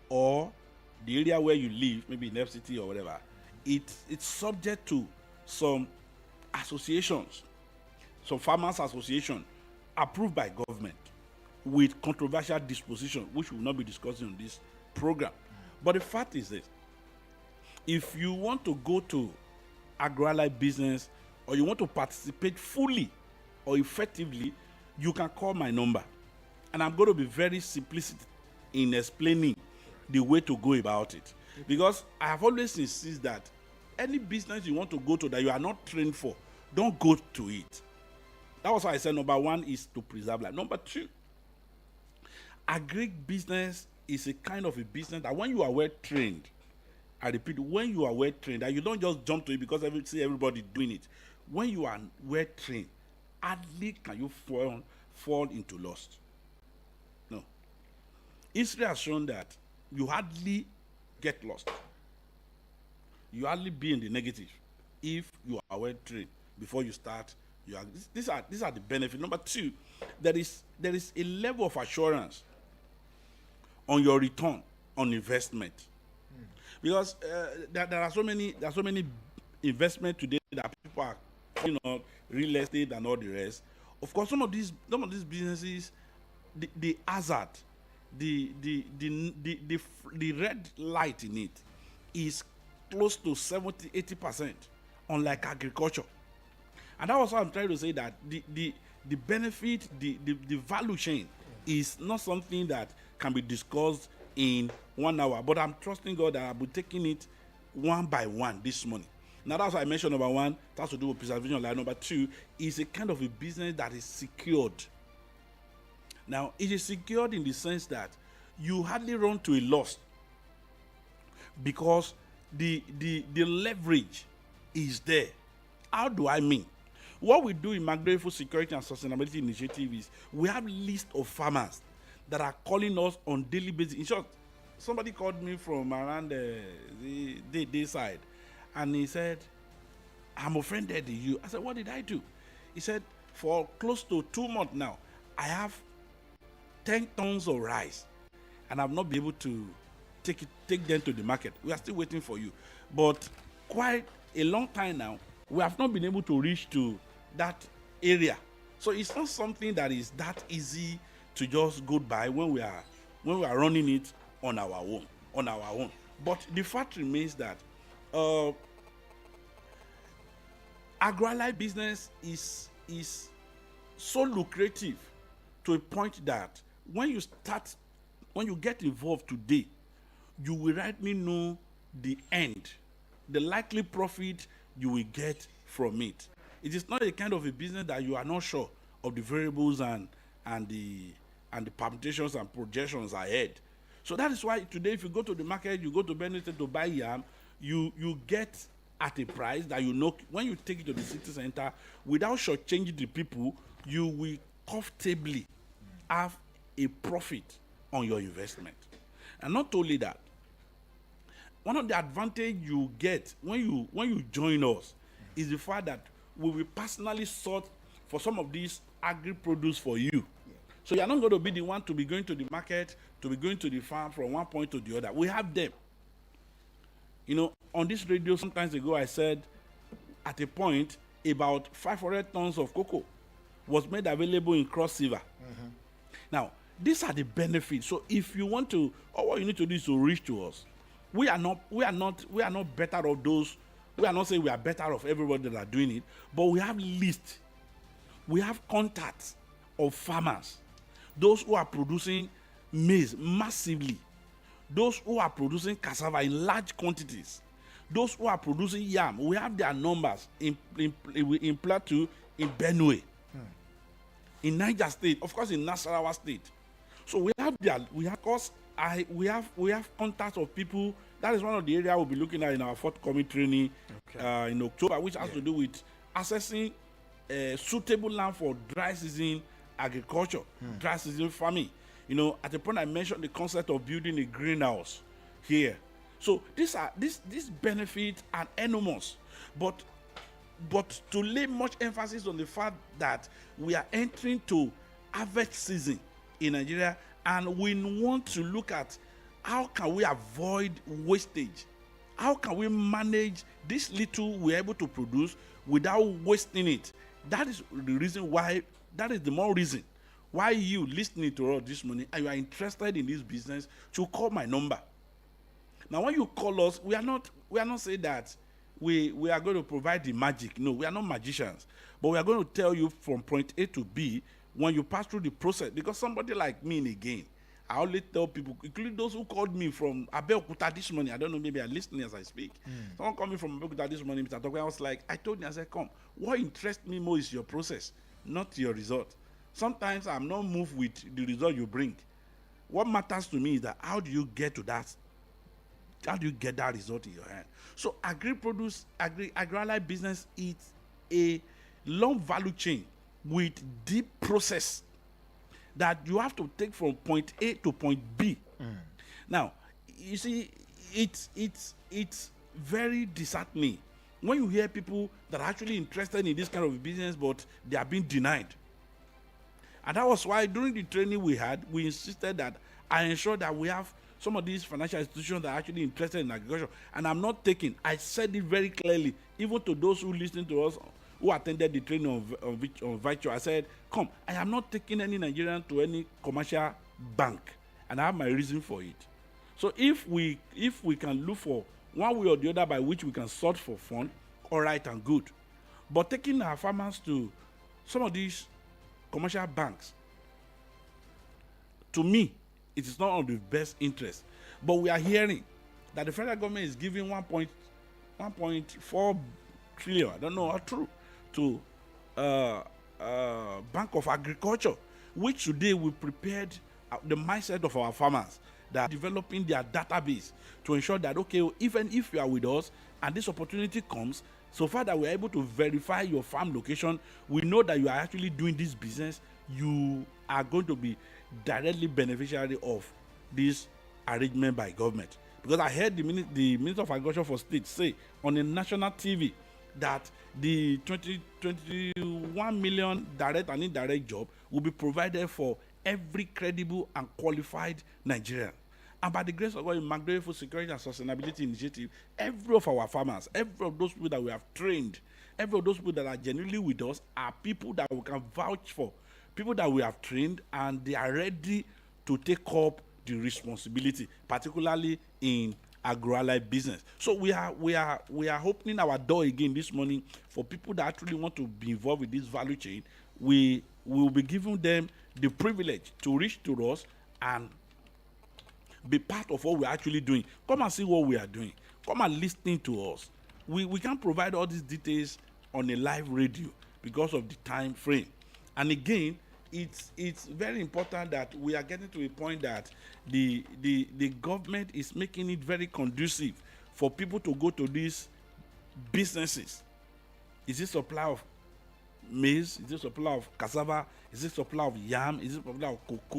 or the area where you live, maybe in FCT or whatever, it's subject to some associations, some farmers association approved by government with controversial disposition, which we will not be discussing on this program. But the fact is this: if you want to go to agro-allied business, or you want to participate fully or effectively, you can call my number. And I'm going to be very simplistic in explaining the way to go about it. Because I have always insisted that any business you want to go to that you are not trained for, don't go to it. That was why I said number one is to preserve life. Number two, agri business is a kind of a business that when you are well trained, I repeat, when you are well trained, and you don't just jump to it because see everybody doing it. When you are well trained, hardly can you fall into lust. No. History has shown that you hardly get lost. You hardly be in the negative if you are well trained before you start. These are the benefits. Number two, there is a level of assurance on your return on investment. Because there are so many investments today that people are calling on real estate and all the rest. Of course, some of these businesses, the hazard, the red light in it is close to 70-80%, unlike agriculture. And that was what I'm trying to say, that the benefit, the value chain is not something that can be discussed in 1 hour. But I'm trusting God that I'll be taking it one by one this morning. Now, that's why I mentioned number one, it has to do with preservation of life. Number two is a kind of a business that is secured. Now, it is secured in the sense that you hardly run to a loss because the leverage is there. How do I mean? What we do in Magdalene Food Security and Sustainability Initiative is we have a list of farmers that are calling us on daily basis. In short, somebody called me from around the side, and he said, I'm offended in you. I said, what did I do? He said, for close to 2 months now, I have 10 tons of rice, and I've not been able to take them to the market. We are still waiting for you. But quite a long time now, we have not been able to reach to that area. So it's not something that is that easy to just go by when we are running it on our own. But the fact remains that agro-allied business is so lucrative to a point that when you get involved today, you will rightly know the end, the likely profit you will get from it. It is not a kind of a business that you are not sure of the variables and the permutations and projections ahead. So that is why today, if you go to the market, you go to Benedict to buy yam, you get at a price that you know when you take it to the city center, without shortchanging the people, you will comfortably have a profit on your investment. And not only that, one of the advantages you get when you join us is the fact that we will personally sort for some of these agri-produce for you. So you're not going to be the one to be going to the market, to be going to the farm from one point to the other. We have them. On this radio sometimes ago, I said at a point about 500 tons of cocoa was made available in Cross River. Mm-hmm. Now, these are the benefits. So if you want to, all what you need to do is to reach to us. We are not better off those. We are not saying we are better off everybody that are doing it, but we have lists. We have contacts of farmers, those who are producing maize massively, those who are producing cassava in large quantities, those who are producing yam. We have their numbers in Plateau, in Benue, in Niger State, of course in Nasarawa State. So we have contacts of people. That is one of the areas we'll be looking at in our forthcoming training in October, which has to do with assessing suitable land for dry season agriculture, dry season farming. At the point I mentioned the concept of building a greenhouse here. So these benefits are enormous, but to lay much emphasis on the fact that we are entering to harvest season in Nigeria, and we want to look at how can we avoid wastage? How can we manage this little we're able to produce without wasting it? That is the reason why, that is the more reason why you listening to us this morning and you are interested in this business to call my number. Now, when you call us, we are not saying that we are going to provide the magic. No, we are not magicians. But we are going to tell you from point A to B when you pass through the process. Because somebody like me, again, I always tell people, including those who called me from Abeokuta this morning. I don't know, maybe I'm listening as I speak. Someone called me from Abeokuta this morning, Mr. Tokwe. I was like, I told you, I said, come, what interests me more is your process, not your result. Sometimes I'm not moved with the result you bring. What matters to me is that how do you get to that? How do you get that result in your hand? So agri-allied business is a long value chain with deep process that you have to take from point A to point B. Now, you see, it's very disheartening when you hear people that are actually interested in this kind of business, but they are being denied. And that was why during the training we had, we insisted that I ensure that we have some of these financial institutions that are actually interested in agriculture. And I'm not taking, I said it very clearly, even to those who listen to us, who attended the training on virtual. I said, come, I am not taking any Nigerian to any commercial bank. And I have my reason for it. So if we can look for one way or the other by which we can sort for fund, all right and good. But taking our farmers to some of these commercial banks, to me, it is not of the best interest. But we are hearing that the federal government is giving 1.4 trillion, I don't know how true, to Bank of Agriculture, which today we prepared the mindset of our farmers that are developing their database to ensure that, okay, even if you are with us and this opportunity comes, so far that we are able to verify your farm location, we know that you are actually doing this business, you are going to be directly beneficiary of this arrangement by government. Because I heard the Minister of Agriculture for State say on a national TV that the 21 million direct and indirect job will be provided for every credible and qualified Nigerian. And by the grace of God, in Magdalene Food Security and Sustainability Initiative, every of our farmers, every of those people that we have trained, every of those people that are genuinely with us are people that we can vouch for, people that we have trained, and they are ready to take up the responsibility, particularly in agro-allied business. So we are opening our door again this morning for people that actually want to be involved with this value chain. We will be giving them the privilege to reach to us and be part of what we're actually doing. Come and see what we are doing. Come and listen to us. We can't provide all these details on a live radio because of the time frame. And again, it's very important that we are getting to a point that the government is making it very conducive for people to go to these businesses. Is it supply of maize? Is it supply of cassava? Is it supply of yam? Is it supply of cocoa?